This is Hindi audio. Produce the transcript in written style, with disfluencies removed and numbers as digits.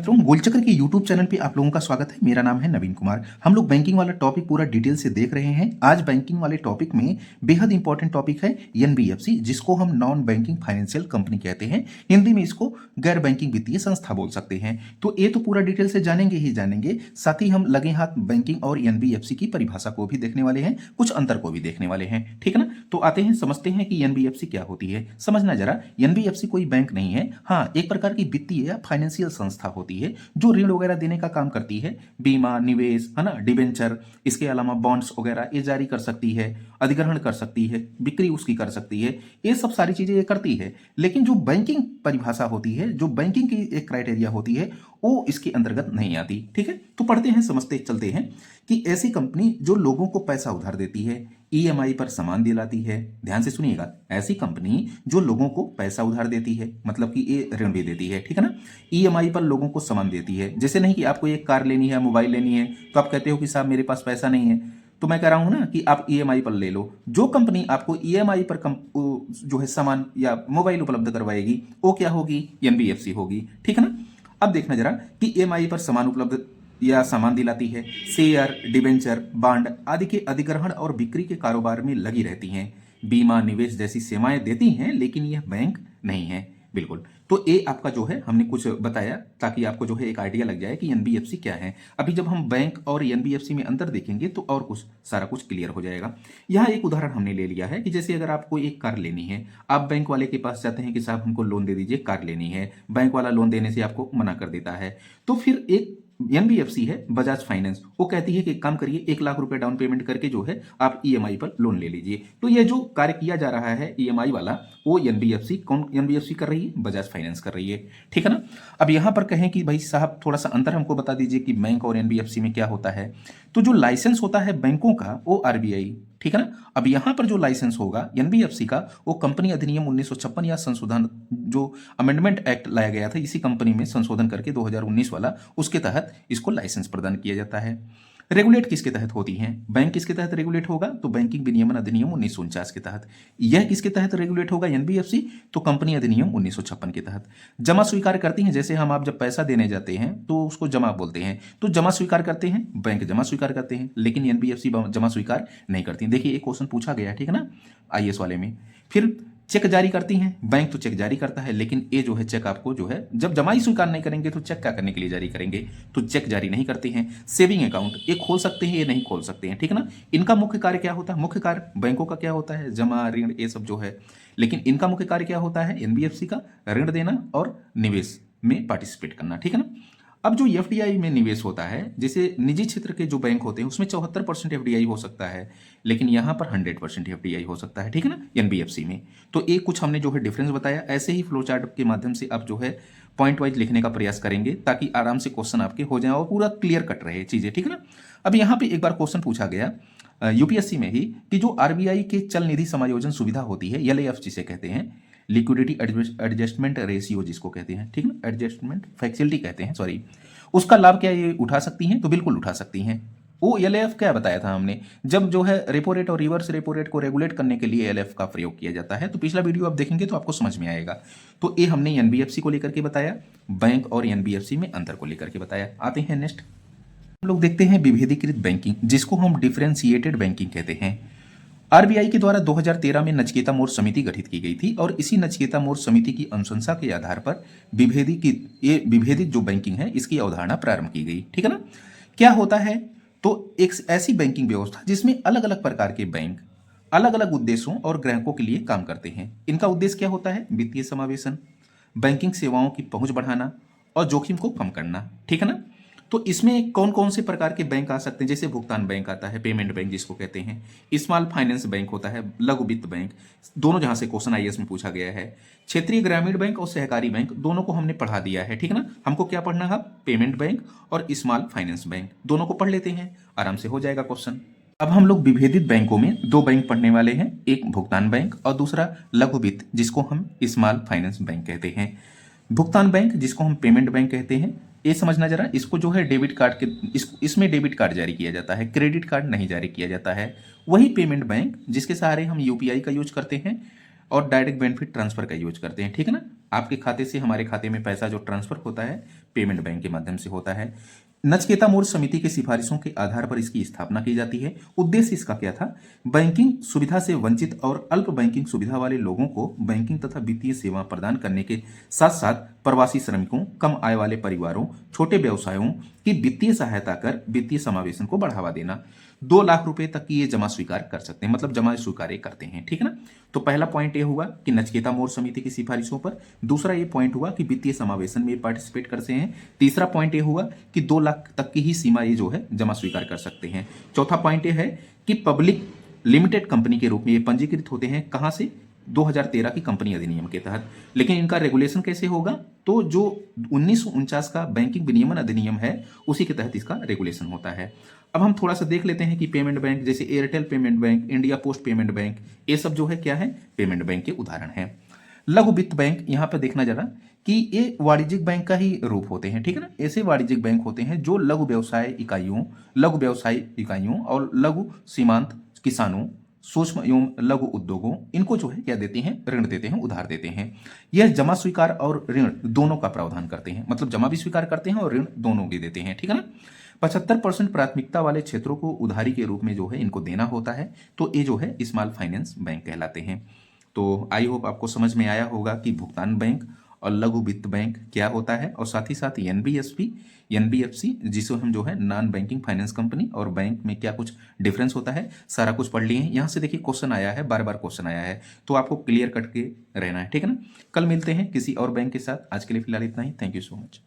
मित्रों, गोलचक्र के यूट्यूब चैनल पे आप लोगों का स्वागत है। मेरा नाम है नवीन कुमार। हम लोग बैंकिंग वाला टॉपिक पूरा डिटेल से देख रहे हैं। आज बैंकिंग वाले टॉपिक में बेहद इंपॉर्टेंट टॉपिक है एनबीएफसी, जिसको हम नॉन बैंकिंग फाइनेंशियल कंपनी कहते हैं। हिंदी में इसको गैर बैंकिंग वित्तीय संस्था बोल सकते हैं। तो ये तो पूरा डिटेल से जानेंगे ही जानेंगे, साथ ही हम लगे हाथ बैंकिंग और एनबीएफसी की परिभाषा को भी देखने वाले हैं, कुछ अंतर को भी देखने वाले हैं। ठीक है ना? तो आते हैं, समझते हैं कि एनबीएफसी क्या होती है। समझना जरा, एनबीएफसी कोई बैंक नहीं है। हाँ, एक प्रकार की वित्तीय या फाइनेंशियल संस्था होती है जो ऋण वगैरह देने का काम करती है। बीमा, निवेश, है ना, डिबेंचर, इसके अलावा बॉन्ड्स वगैरह ये जारी कर सकती है, अधिग्रहण कर सकती है, बिक्री उसकी कर सकती है। ये सब सारी चीजें ये करती है। लेकिन जो बैंकिंग परिभाषा होती है, जो बैंकिंग की एक क्राइटेरिया होती है, वो इसके अंतर्गत नहीं आती। ठीक है? तो पढ़ते हैं, समझते चलते हैं कि ऐसी कंपनी जो लोगों को पैसा उधार देती है, ईएमआई पर सामान दिलाती है। ध्यान से सुनिएगा, ऐसी कंपनी जो लोगों को पैसा उधार देती है, मतलब कि ये ऋण भी देती है। ठीक है ना? ईएमआई पर लोगों को सामान देती है। जैसे नहीं कि आपको एक कार लेनी है, मोबाइल लेनी है, तो आप कहते हो कि साहब मेरे पास पैसा नहीं है, तो मैं कह रहा हूं ना कि आप ईएमआई पर ले लो। जो कंपनी आपको ईएमआई पर जो है सामान या मोबाइल उपलब्ध करवाएगी, वो क्या होगी? एनबीएफसी होगी। ठीक है ना? अब देखना जरा कि ईएमआई पर सामान उपलब्ध या सामान दिलाती है, शेयर, डिबेंचर, बांड आदि के अधिग्रहण और बिक्री के कारोबार में लगी रहती हैं, बीमा, निवेश जैसी सेवाएं देती हैं, लेकिन यह बैंक नहीं है। बिल्कुल। तो ये आपका जो है हमने कुछ बताया ताकि आपको जो है एक आइडिया लग जाए कि एनबीएफसी क्या है। अभी जब हम बैंक और एनबीएफसी में अंतर देखेंगे तो और कुछ सारा कुछ क्लियर हो जाएगा। यहाँ एक उदाहरण हमने ले लिया है कि जैसे अगर आपको एक कार लेनी है, आप बैंक वाले के पास जाते हैं कि साहब हमको लोन दे दीजिए, कार लेनी है। बैंक वाला लोन देने से आपको मना कर देता है। तो फिर एक एनबीएफसी है, बजाज फाइनेंस, वो कहती है कि एक काम करिए, 1 लाख रुपए डाउन पेमेंट करके जो है आप ईएमआई पर लोन ले लीजिए। तो ये जो कार्य किया जा रहा है ईएमआई वाला, वो एनबीएफसी कौन एनबीएफसी कर रही है? बजाज फाइनेंस कर रही है। ठीक है ना? अब यहां पर कहें कि भाई साहब थोड़ा सा अंतर हमको बता दीजिए कि बैंक और एनबीएफसी में क्या होता है। तो जो लाइसेंस होता है बैंकों का, वो आरबीआई। ठीक है ना? अब यहां पर जो लाइसेंस होगा एनबीएफसी का, वो कंपनी अधिनियम 1956 या संशोधन, जो अमेंडमेंट एक्ट लाया गया था इसी कंपनी में संशोधन करके 2019 वाला, उसके तहत इसको लाइसेंस प्रदान किया जाता है। रेगुलेट किसके तहत होती हैं? बैंक किसके तहत रेगुलेट होगा? तो बैंकिंग विनियमन अधिनियम 1949 के तहत। यह किसके तहत रेगुलेट होगा एनबीएफसी? तो कंपनी अधिनियम 1956 के तहत। जमा स्वीकार करती हैं, जैसे हम आप जब पैसा देने जाते हैं तो उसको जमा बोलते हैं, तो जमा स्वीकार करते हैं, बैंक जमा स्वीकार करते हैं, लेकिन एनबीएफसी जमा स्वीकार नहीं करती। देखिए एक क्वेश्चन पूछा गया, ठीक है ना, आईएएस वाले में। फिर चेक जारी करती हैं, बैंक तो चेक जारी करता है, लेकिन ये जो है चेक आपको जो है जब जमा ही स्वीकार नहीं करेंगे तो चेक क्या करने के लिए जारी करेंगे? तो चेक जारी नहीं करते हैं। सेविंग अकाउंट ये खोल सकते हैं, ये नहीं खोल सकते हैं। ठीक है ना? इनका मुख्य कार्य क्या होता है? मुख्य कार्य बैंकों का क्या होता है? जमा, ऋण, ये सब जो है, लेकिन इनका मुख्य कार्य क्या होता है एनबीएफसी का? ऋण देना और निवेश में पार्टिसिपेट करना। ठीक है ना? अब जो एफडीआई में निवेश होता है, जैसे निजी क्षेत्र के जो बैंक होते हैं उसमें 74% एफडीआई हो सकता है, लेकिन यहां पर 100% एफडीआई हो सकता है। ठीक है ना? एनबीएफसी में। तो एक कुछ हमने जो है डिफरेंस बताया। ऐसे ही फ्लो चार्ट के माध्यम से आप जो है पॉइंट वाइज लिखने का प्रयास करेंगे ताकि आराम से क्वेश्चन आपके हो जाए और पूरा क्लियर कट रहे चीजें। ठीक है ना? अब यहाँ पे एक बार क्वेश्चन पूछा गया यूपीएससी में ही कि जो आरबीआई के चल निधि समायोजन सुविधा होती है, एलएएफ जिसे कहते हैं, लिक्विडिटी एडजस्टमेंट रेशियो जिसको कहते हैं, ठीक ना, एडजस्टमेंट फैसिलिटी कहते हैं, सॉरी, उसका लाभ क्या ये उठा सकती हैं? तो बिल्कुल उठा सकती हैं। वो एलएएफ क्या बताया था हमने, जब जो है रेपो रेट और रिवर्स रेपो रेट को रेगुलेट करने के लिए एलएएफ का प्रयोग किया जाता है। तो पिछला वीडियो आप देखेंगे तो आपको समझ में आएगा। तो ये हमने एनबीएफसी को लेकर के बताया, बैंक और एनबीएफसी में अंतर को लेकर के बताया। आते हैं नेक्स्ट, हम लोग देखते हैं विभेदीकृत बैंकिंग, जिसको हम डिफरेंशिएटेड बैंकिंग कहते हैं। आरबीआई के द्वारा 2013 में नचिकेता मोर समिति गठित की गई थी और इसी नचिकेता मोर समिति की अनुशंसा के आधार पर विभेदित जो बैंकिंग है इसकी अवधारणा प्रारंभ की गई। ठीक है ना? क्या होता है? तो एक ऐसी बैंकिंग व्यवस्था जिसमें अलग अलग प्रकार के बैंक अलग अलग उद्देश्यों और ग्राहकों के लिए काम करते हैं। इनका उद्देश्य क्या होता है? वित्तीय समावेशन, बैंकिंग सेवाओं की पहुंच बढ़ाना और जोखिम को कम करना। ठीक है ना? तो इसमें कौन कौन से प्रकार के बैंक आ सकते हैं? जैसे भुगतान बैंक आता है, पेमेंट बैंक जिसको कहते हैं, स्मॉल फाइनेंस बैंक होता है, लघु वित्त बैंक, दोनों जहां से क्वेश्चन आईएएस में पूछा गया है। क्षेत्रीय ग्रामीण बैंक और सहकारी बैंक दोनों को हमने पढ़ा दिया है। ठीक है ना? हमको क्या पढ़ना है? पेमेंट बैंक और स्मॉल फाइनेंस बैंक, दोनों को पढ़ लेते हैं, आराम से हो जाएगा क्वेश्चन। अब हम लोग विभेदित बैंकों में दो बैंक पढ़ने वाले हैं, एक भुगतान बैंक और दूसरा लघु वित्त जिसको हम स्मॉल फाइनेंस बैंक कहते हैं। भुगतान बैंक जिसको हम पेमेंट बैंक कहते हैं, ये समझना जरा, इसको जो है डेबिट कार्ड के इसमें डेबिट कार्ड जारी किया जाता है, क्रेडिट कार्ड नहीं जारी किया जाता है। वही पेमेंट बैंक जिसके सहारे हम यूपीआई का यूज करते हैं और डायरेक्ट बेनिफिट ट्रांसफर का यूज करते हैं। ठीक है ना? आपके खाते से हमारे खाते में पैसा जो ट्रांसफर होता है पेमेंट बैंक के माध्यम से होता है। नचकेता मोड़ समिति की सिफारिशों के आधार पर इसकी स्थापना की जाती है। उद्देश्य इसका क्या था? बैंकिंग सुविधा से वंचित और अल्प बैंकिंग सुविधा वाले लोगों को बैंकिंग तथा वित्तीय सेवा प्रदान करने के साथ साथ प्रवासी श्रमिकों, कम आय वाले परिवारों, छोटे व्यवसायों की वित्तीय सहायता कर वित्तीय समावेशन को बढ़ावा देना। 2 लाख रुपए तक की ये जमा स्वीकार कर सकते हैं, मतलब जमा स्वीकार करते हैं, ठीक है ना। तो पहला पॉइंट ये हुआ कि नचकेता मोड़ समिति की सिफारिशों पर। दूसरा ये पॉइंट हुआ कि वित्तीय समावेशन में पार्टिसिपेट करते हैं। तीसरा पॉइंट ये हुआ कि 2 लाख तक की ही सीमा ये जो है जमा स्वीकार कर सकते हैं। चौथा पॉइंट ये है कि पब्लिक लिमिटेड कंपनी के रूप में ये पंजीकृत होते हैं। कहां से? 2013 की कंपनी अधिनियम के तहत। लेकिन इनका रेगुलेशन कैसे होगा? तो जो 1949 का बैंकिंग विनियमन अधिनियम है उसी के तहत इसका रेगुलेशन होता है। अब हम थोड़ा सा देख लेते हैं कि पेमेंट बैंक जैसे Airtel payment bank, India post payment bank, ये सब जो है क्या है? पेमेंट बैंक के उदाहरण है। लघु वित्त बैंक, यहां पर देखना जरा कि ये वाणिज्यिक बैंक का ही रूप होते हैं, ठीक है ना। ऐसे वाणिज्यिक बैंक होते हैं जो लघु व्यवसाय इकाइयों और लघु सीमांत किसानों, सूक्ष्म एवं लघु उद्योगों, इनको जो है क्या देते हैं? ऋण देते हैं, उधार देते हैं। यह जमा स्वीकार और ऋण दोनों का प्रावधान करते हैं, मतलब जमा भी स्वीकार करते हैं और ऋण दोनों भी देते हैं, ठीक है ना। 75% प्राथमिकता वाले क्षेत्रों को उधारी के रूप में जो है इनको देना होता है, तो ये जो है स्मॉल फाइनेंस बैंक कहलाते हैं। तो आई होप आपको समझ में आया होगा कि भुगतान बैंक और लघु वित्त बैंक क्या होता है, और साथ ही साथ एनबीएफसी जिसे हम जो है नॉन बैंकिंग फाइनेंस कंपनी और बैंक में क्या कुछ डिफरेंस होता है, सारा कुछ पढ़ लिए हैं। यहाँ से देखिए क्वेश्चन आया है, बार बार क्वेश्चन आया है, तो आपको क्लियर कट के रहना है, ठीक है ना। कल मिलते हैं किसी और बैंक के साथ। आज के लिए फिलहाल इतना ही। Thank you so much.